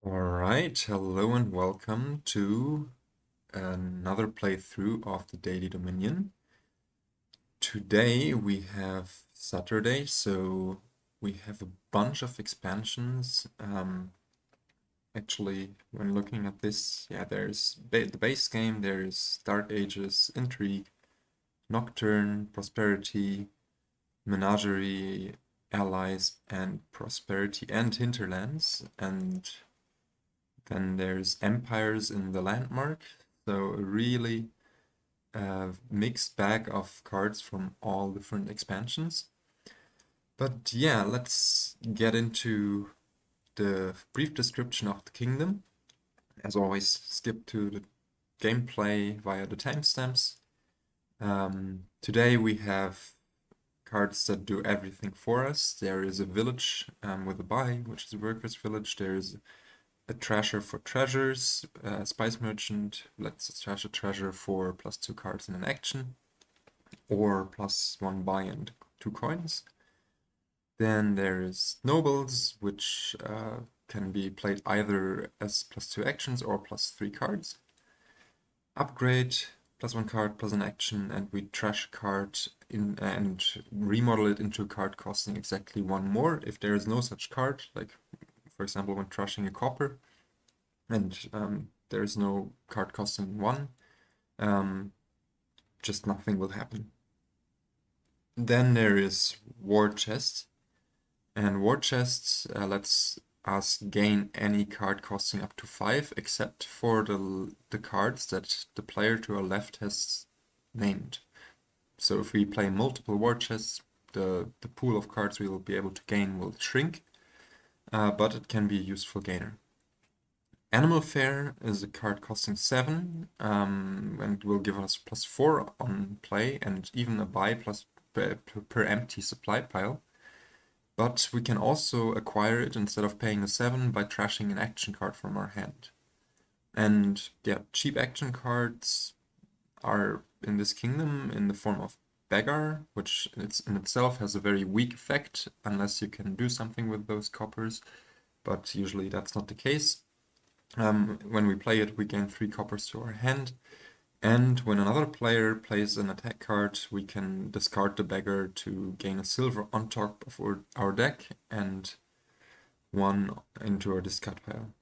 Alright, hello and welcome to another playthrough of the Daily Dominion. Today we have Saturday, so we have a bunch of expansions. Actually, when looking at this, there's the base game, there's Dark Ages, Intrigue, Nocturne, Prosperity, Menagerie, Allies, and Prosperity, and Hinterlands, and then there's Empires in the Landmark, so a really mixed bag of cards from all different expansions. But yeah, let's get into the brief description of the kingdom. As always, skip to the gameplay via the timestamps. Today we have cards that do everything for us. There is a village with a buy, which is a workers' village. There is a treasure for treasures, spice merchant lets us trash a treasure for +2 cards in an action, or +1 buy and 2 coins. Then there is nobles, which can be played either as +2 actions or +3 cards. Upgrade, +1 card plus an action, and we trash a card and remodel it into a card costing exactly 1 more. If there is no such card, like for example when trashing a copper, and there is no card costing 1, just nothing will happen. Then there is War Chest, and War Chests lets us gain any card costing up to 5, except for the cards that the player to our left has named. So if we play multiple War Chests, the pool of cards we will be able to gain will shrink, but it can be a useful gainer. Animal Fair is a card costing 7, and will give us +4 on play and even a buy plus per empty supply pile. But we can also acquire it instead of paying a 7 by trashing an action card from our hand. And yeah, cheap action cards are in this kingdom in the form of Beggar, which in itself has a very weak effect unless you can do something with those coppers, but usually that's not the case. When we play it, we gain 3 coppers to our hand, and when another player plays an attack card, we can discard the beggar to gain a silver on top of our deck and 1 into our discard pile.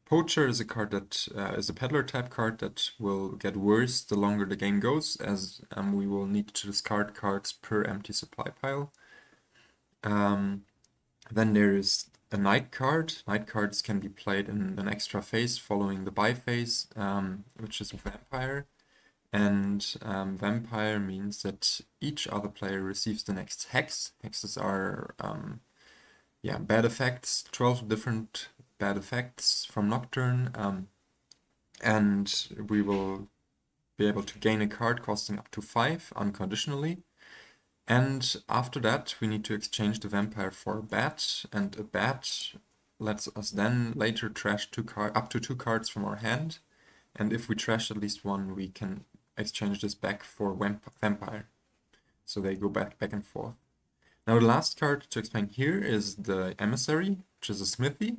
Poacher is a card that is a peddler type card that will get worse the longer the game goes, as we will need to discard cards per empty supply pile. Then there is a night card. Night cards can be played in an extra phase following the buy phase, which is Vampire. And Vampire means that each other player receives the next hex. Hexes are bad effects, 12 different bad effects from Nocturne. And we will be able to gain a card costing up to 5 unconditionally. And after that, we need to exchange the vampire for a bat, and a bat lets us then later trash up to 2 cards from our hand. And if we trash at least 1, we can exchange this back for vampire. So they go back and forth. Now the last card to explain here is the Emissary, which is a Smithy.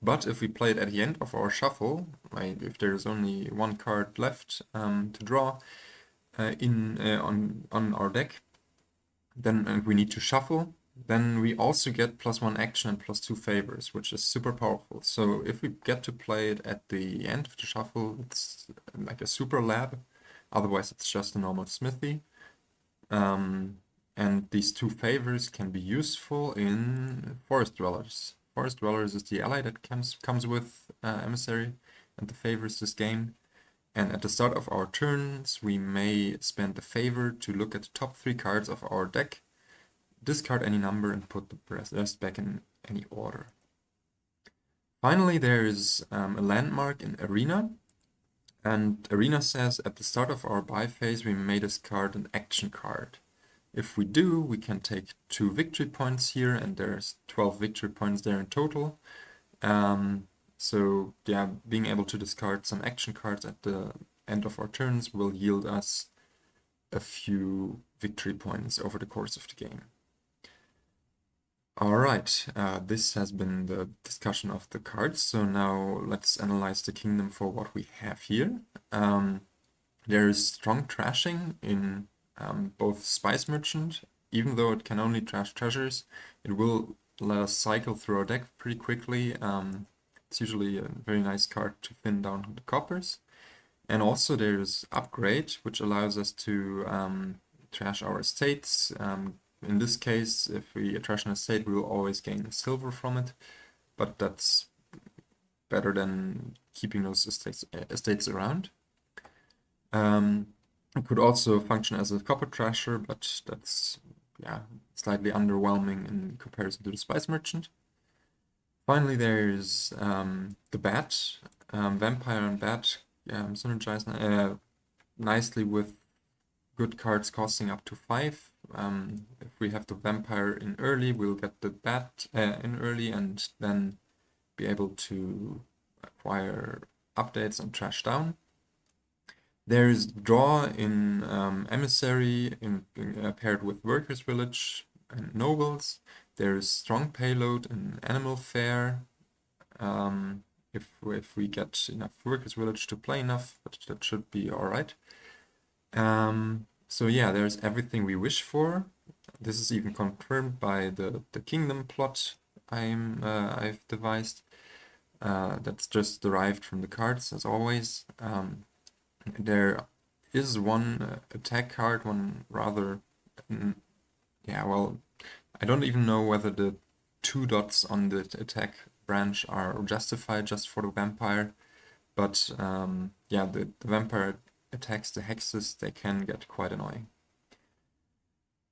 But if we play it at the end of our shuffle, if there is only 1 card left to draw on our deck, then we need to shuffle, then we also get +1 action and +2 favors, which is super powerful. So if we get to play it at the end of the shuffle, it's like a super lab. Otherwise, it's just a normal Smithy. And these 2 favors can be useful in Forest Dwellers. Forest Dwellers is the ally that comes with Emissary, and the favors this game. And at the start of our turns, we may spend the favor to look at the top 3 cards of our deck, discard any number, and put the rest back in any order. Finally, there is a landmark in Arena. And Arena says at the start of our buy phase, we may discard an action card. If we do, we can take 2 victory points here, and there's 12 victory points there in total. So yeah, being able to discard some action cards at the end of our turns will yield us a few victory points over the course of the game. Alright, this has been the discussion of the cards, so now let's analyze the kingdom for what we have here. There is strong trashing in both Spice Merchant. Even though it can only trash treasures, it will let us cycle through our deck pretty quickly. It's usually a very nice card to thin down the coppers. And also there's Upgrade, which allows us to trash our estates. In this case, if we trash an estate, we will always gain silver from it, but that's better than keeping those estates around. It could also function as a copper trasher, but that's slightly underwhelming in comparison to the Spice Merchant. Finally, there's the Bat, Vampire and Bat synergize nicely with good cards costing up to 5. If we have the Vampire in early, we'll get the Bat in early and then be able to acquire updates and trash down. There is Draw in Emissary paired with Workers' Village and Nobles. There is Strong Payload in Animal Fair. If we get enough Workers' Village to play enough, but that should be alright. So yeah, there's everything we wish for. This is even confirmed by the kingdom plot I've devised. That's just derived from the cards, as always. There is one attack card, one rather... well, I don't even know whether the 2 dots on the attack branch are justified just for the vampire, but yeah, the vampire attacks the hexes, they can get quite annoying.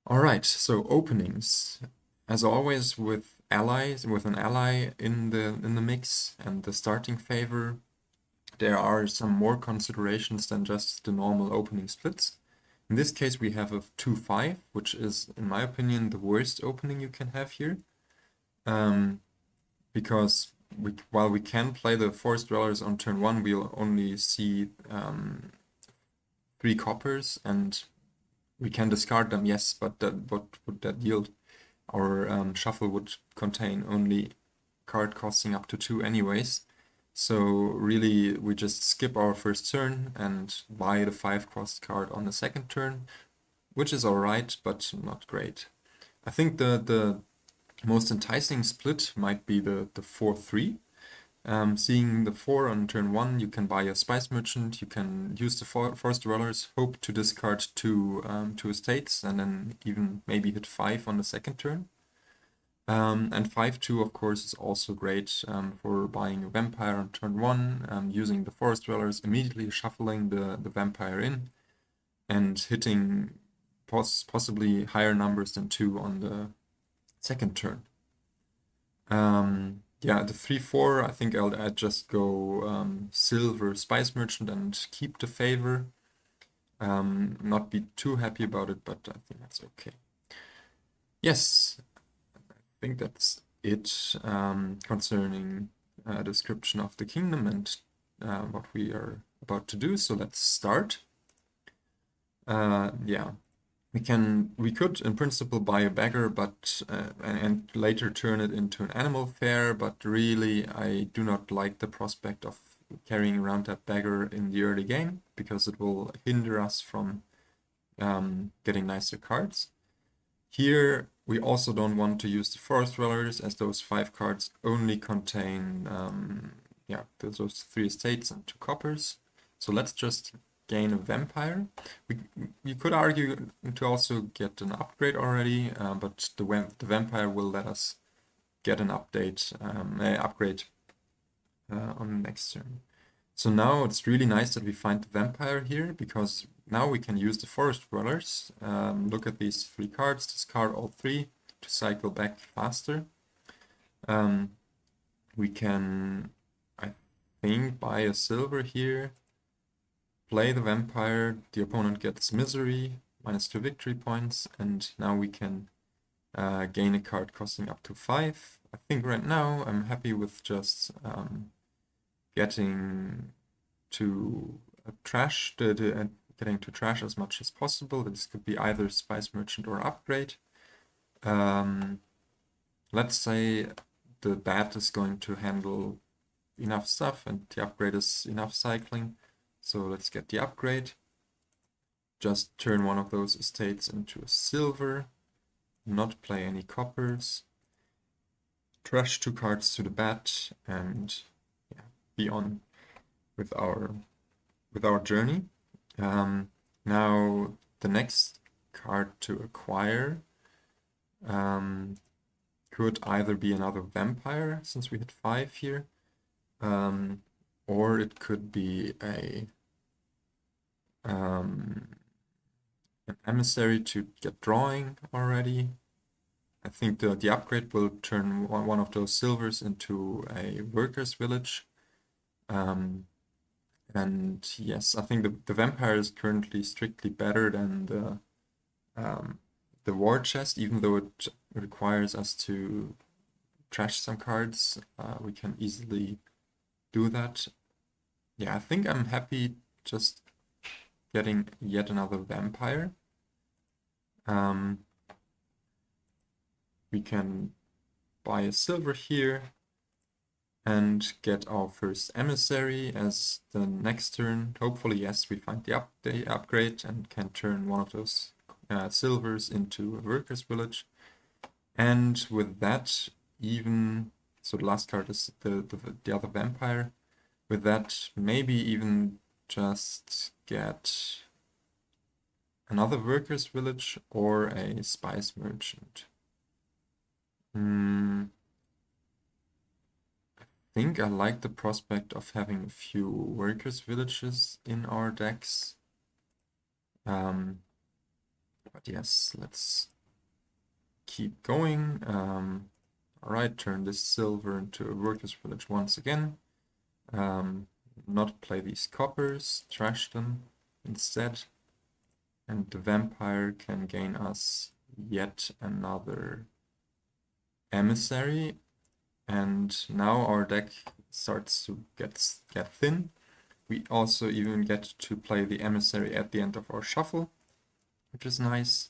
Alright, so openings. As always with allies, with an ally in the mix and the starting favor, there are some more considerations than just the normal opening splits. In this case we have a 2-5, which is, in my opinion, the worst opening you can have here. Because while we can play the Forest Dwellers on turn 1, we'll only see 3 coppers, and we can discard them, yes, but what would that yield? Our shuffle would contain only card costing up to 2 anyways. So really, we just skip our first turn and buy the 5-cost card on the second turn, which is alright, but not great. I think the most enticing split might be the 4-3. Seeing the 4 on turn 1, you can buy a Spice Merchant, you can use the Forest Dwellers, hope to discard 2 estates, and then even maybe hit 5 on the second turn. And 5-2, of course, is also great for buying a Vampire on turn 1, using the Forest Dwellers, immediately shuffling the Vampire in, and hitting possibly higher numbers than 2 on the second turn. Yeah, the 3-4, I think I'd just go Silver Spice Merchant and keep the favor. Not be too happy about it, but I think that's okay. Yes, I think that's it concerning a description of the kingdom and what we are about to do. So let's start. Yeah. We could in principle buy a beggar, but and later turn it into an animal fair, but really I do not like the prospect of carrying around that beggar in the early game, because it will hinder us from getting nicer cards. Here we also don't want to use the Forest Dwellers, as those 5 cards only contain those 3 estates and 2 coppers. So let's just gain a Vampire. You could argue to also get an upgrade already, but the Vampire will let us get an upgrade on the next turn. So now it's really nice that we find the Vampire here, because now we can use the Forest Dwellers. Look at these 3 cards, discard all 3 to cycle back faster. We can, I think, buy a silver here, play the Vampire, the opponent gets Misery, -2 victory points, and now we can gain a card costing up to 5. I think right now I'm happy with just getting to trash getting to trash as much as possible. This could be either Spice Merchant or Upgrade. let's say the bat is going to handle enough stuff and the upgrade is enough cycling. So let's get the upgrade. Just turn one of those estates into a silver, not play any coppers, trash 2 cards to the bat, and yeah, be on with our journey. Now the next card to acquire could either be another vampire, since we hit 5 here, or it could be an emissary to get drawing already. I think the upgrade will turn one of those silvers into a workers' village. And yes, I think the vampire is currently strictly better than the war chest, even though it requires us to trash some cards. We can easily do that. Yeah, I think I'm happy just getting yet another vampire. We can buy a silver here and get our first emissary as the next turn. Hopefully, yes, we find the upgrade and can turn one of those silvers into a workers' village. And with that, even so, the last card is the other vampire. With that, maybe even just get another workers' village or a spice merchant. I think I like the prospect of having a few workers' villages in our decks. But yes, let's keep going. Alright, turn this silver into a workers' village once again. Not play these coppers, trash them instead. And the vampire can gain us yet another emissary. And now our deck starts to get thin. We also even get to play the emissary at the end of our shuffle, which is nice.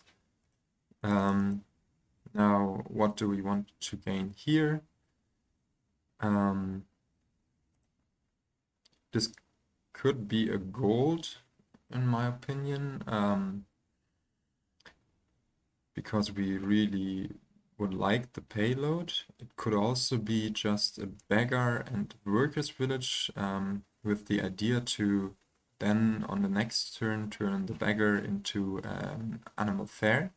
Now, what do we want to gain here? This could be a gold, in my opinion, because we really would like the payload. It could also be just a beggar and workers village, with the idea to then on the next turn turn the beggar into animal fair.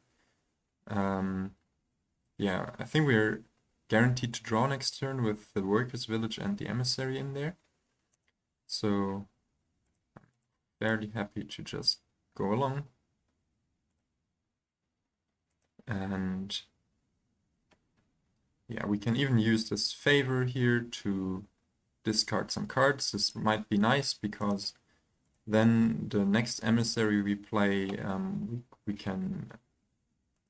Yeah, I think we're guaranteed to draw next turn with the workers village and the emissary in there. So I'm fairly happy to just go along. And yeah, we can even use this favor here to discard some cards. This might be nice because then the next emissary we play, we can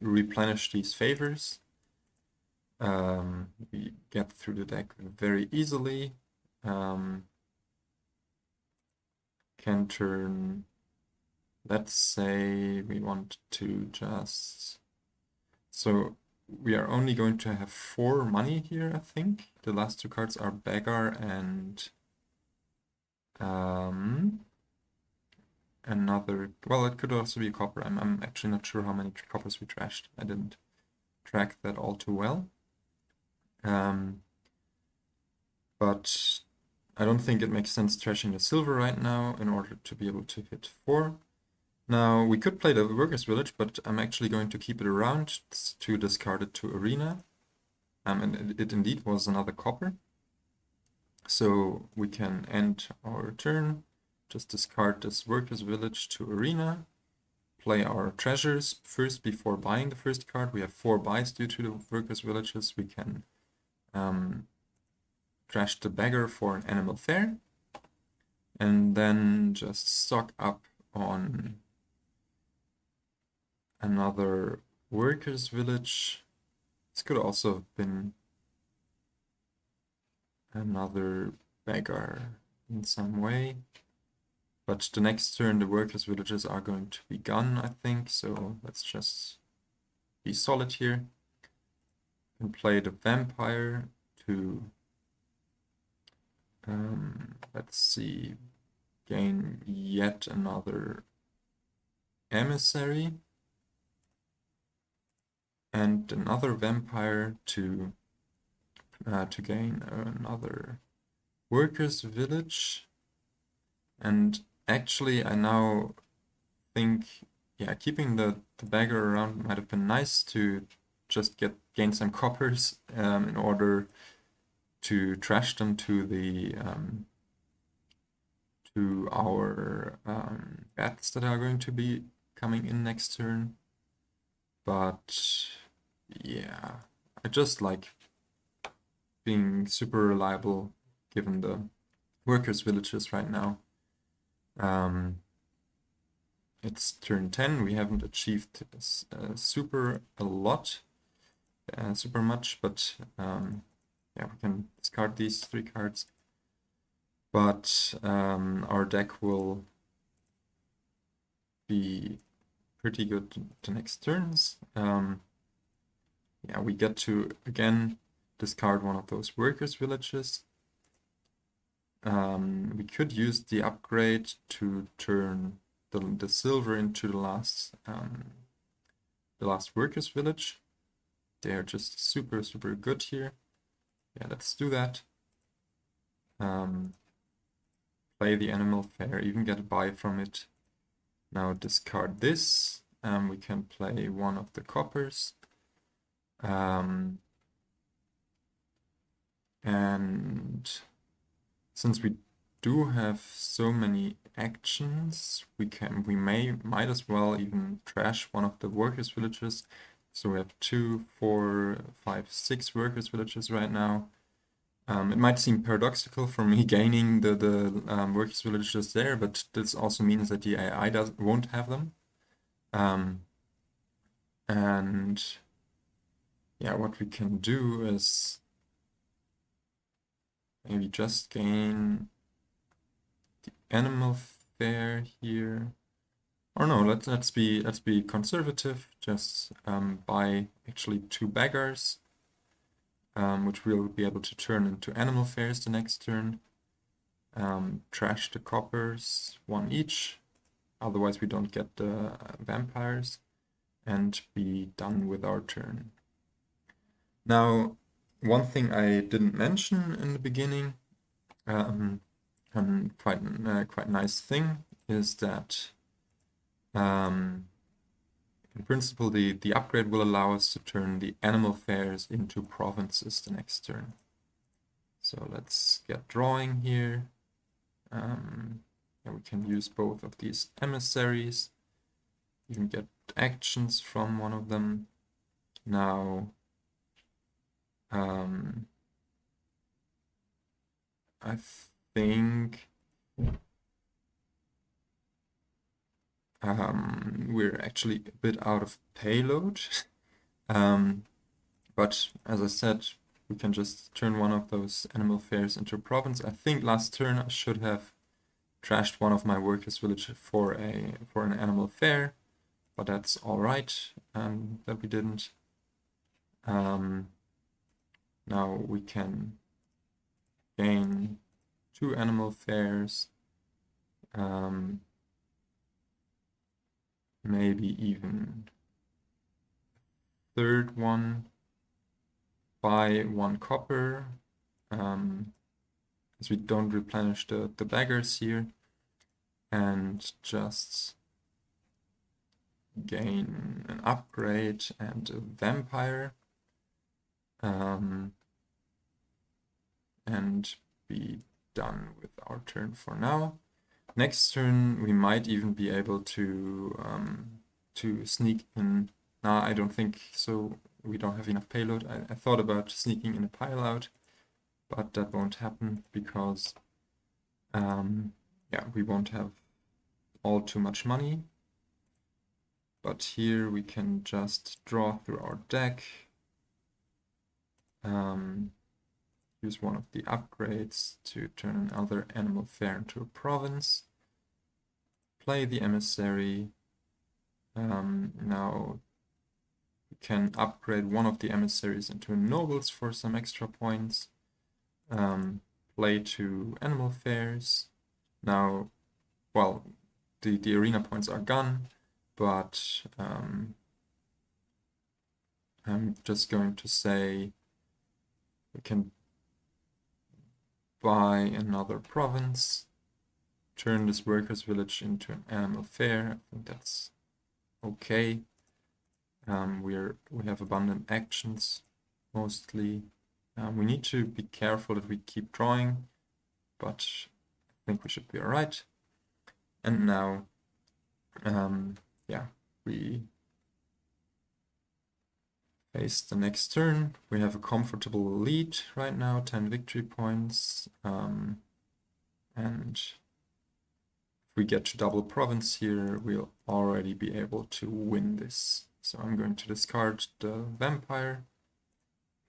replenish these favors. We get through the deck very easily. Can turn, let's say we want to just, so we are only going to have 4 money here, I think. The last 2 cards are beggar and another, well, it could also be a copper. I'm actually not sure how many coppers we trashed. I didn't track that all too well. But I don't think it makes sense trashing the silver right now in order to be able to hit 4. Now, we could play the workers village, but I'm actually going to keep it around to discard it to arena. And it indeed was another copper. So we can end our turn, just discard this workers village to arena, play our treasures first before buying the first card. We have 4 buys due to the workers villages. We can trash the beggar for an animal fair, and then just stock up on another workers village. This could also have been another beggar in some way, but the next turn the workers villages are going to be gone, I think, so let's just be solid here. can play the vampire to, let's see, gain yet another emissary, and another vampire to gain another workers' village. And actually, I now think, yeah, keeping the beggar around might have been nice to just gain some coppers in order to trash them to the to our bats that are going to be coming in next turn. But yeah, I just like being super reliable given the workers' villages right now. It's turn 10. We haven't achieved super much, but yeah, we can discard these 3 cards. But our deck will be pretty good the next turns. Yeah, we get to again discard one of those workers' villages. We could use the upgrade to turn the silver into the last workers' village. They are just super good here. Yeah, let's do that. Play the animal fair, even get a buy from it. Now discard this. We can play one of the coppers. And since we do have so many actions, we might as well even trash one of the workers' villages. So we have 2, 4, 5, 6 workers' villages right now. It might seem paradoxical for me gaining the workers' villages there, but this also means that the AI won't have them. And yeah, what we can do is maybe just gain the animal fair here. Or no, let's be conservative. Just buy actually 2 beggars, which we'll be able to turn into animal fairs the next turn. Trash the coppers, 1 each. Otherwise, we don't get the vampires, and be done with our turn. Now, one thing I didn't mention in the beginning, quite nice thing, is that in principle the upgrade will allow us to turn the animal fairs into provinces the next turn. So let's get drawing here. And we can use both of these emissaries. You can get actions from one of them. Now, I think we're actually a bit out of payload. But as I said, we can just turn one of those animal fairs into a province. I think last turn I should have trashed one of my workers' village for an animal fair, but that's all right that we didn't. Now we can gain 2 animal fairs, maybe even 3rd one, buy 1 copper, as we don't replenish the beggars here, and just gain an upgrade and a vampire, and be done with our turn for now. Next turn we might even be able to sneak in. Nah, I don't think so. We don't have enough payload. I thought about sneaking in a pile out, but that won't happen because yeah, we won't have all too much money. But here we can just draw through our deck, use one of the upgrades to turn another animal fair into a province, play the emissary. Now We can upgrade one of the emissaries into nobles for some extra points. Play 2 animal fairs. Now, well, the arena points are gone, but I'm just going to say we can buy another province, turn this workers' village into an animal fair. I think that's okay. We have abundant actions mostly. We need to be careful that we keep drawing, but I think we should be alright. And now, yeah, we face the next turn. We have a comfortable lead right now, 10 victory points. And if we get to double province here, we'll already be able to win this. So I'm going to discard the vampire,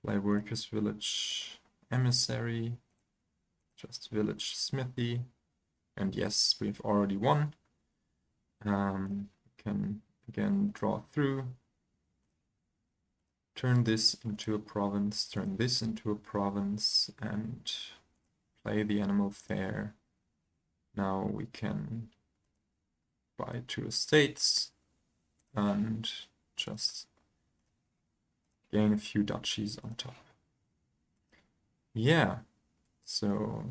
play workers village emissary, just village Smithy, and yes, we've already won. Can again draw through, turn this into a province, turn this into a province, and play the animal fair. Now we can buy 2 estates and just gain a few duchies on top. Yeah, so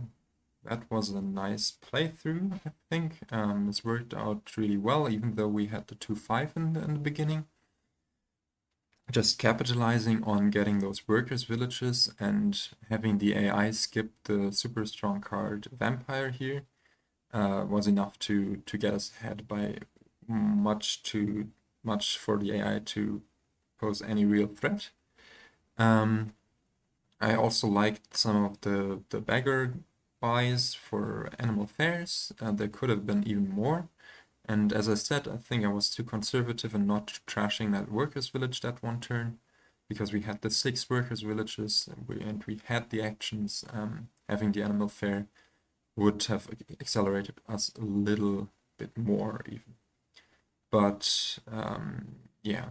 that was a nice playthrough, I think. This worked out really well, even though we had the 2-5 in the beginning. Just capitalizing on getting those workers' villages and having the AI skip the super strong card Vampire here was enough to get us ahead by much too much for the AI to pose any real threat. I also liked some of the beggar buys for animal fairs. There could have been even more. And as I said, I think I was too conservative and not trashing that workers' village that one turn, because we had the 6 workers' villages and we had the actions. Having the animal fair would have accelerated us a little bit more even. But yeah,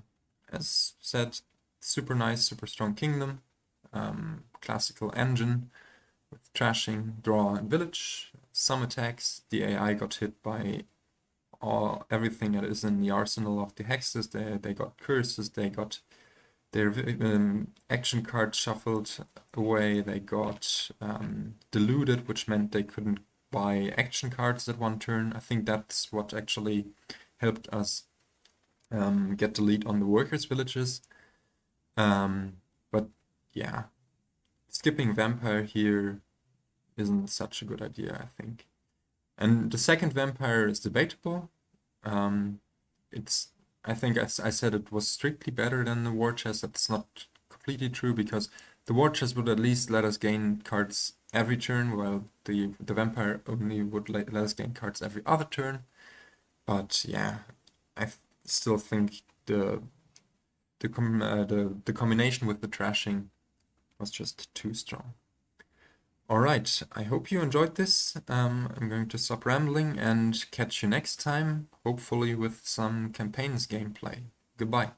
as said, super nice, super strong kingdom, classical engine with trashing, draw, and village. Some attacks, the AI got hit by everything that is in the arsenal of the hexes. They got curses, they got their action cards shuffled away, they got diluted, which meant they couldn't buy action cards at one turn. I think that's what actually helped us get the lead on the workers' villages. But yeah, skipping Vampire here isn't such a good idea, I think. And the second Vampire is debatable. I think I said it was strictly better than the War Chest. That's not completely true, because the War Chest would at least let us gain cards every turn, while the Vampire only would let us gain cards every other turn. But yeah, I still think the combination with the trashing was just too strong. Alright, I hope you enjoyed this. I'm going to stop rambling and catch you next time, hopefully with some campaigns gameplay. Goodbye.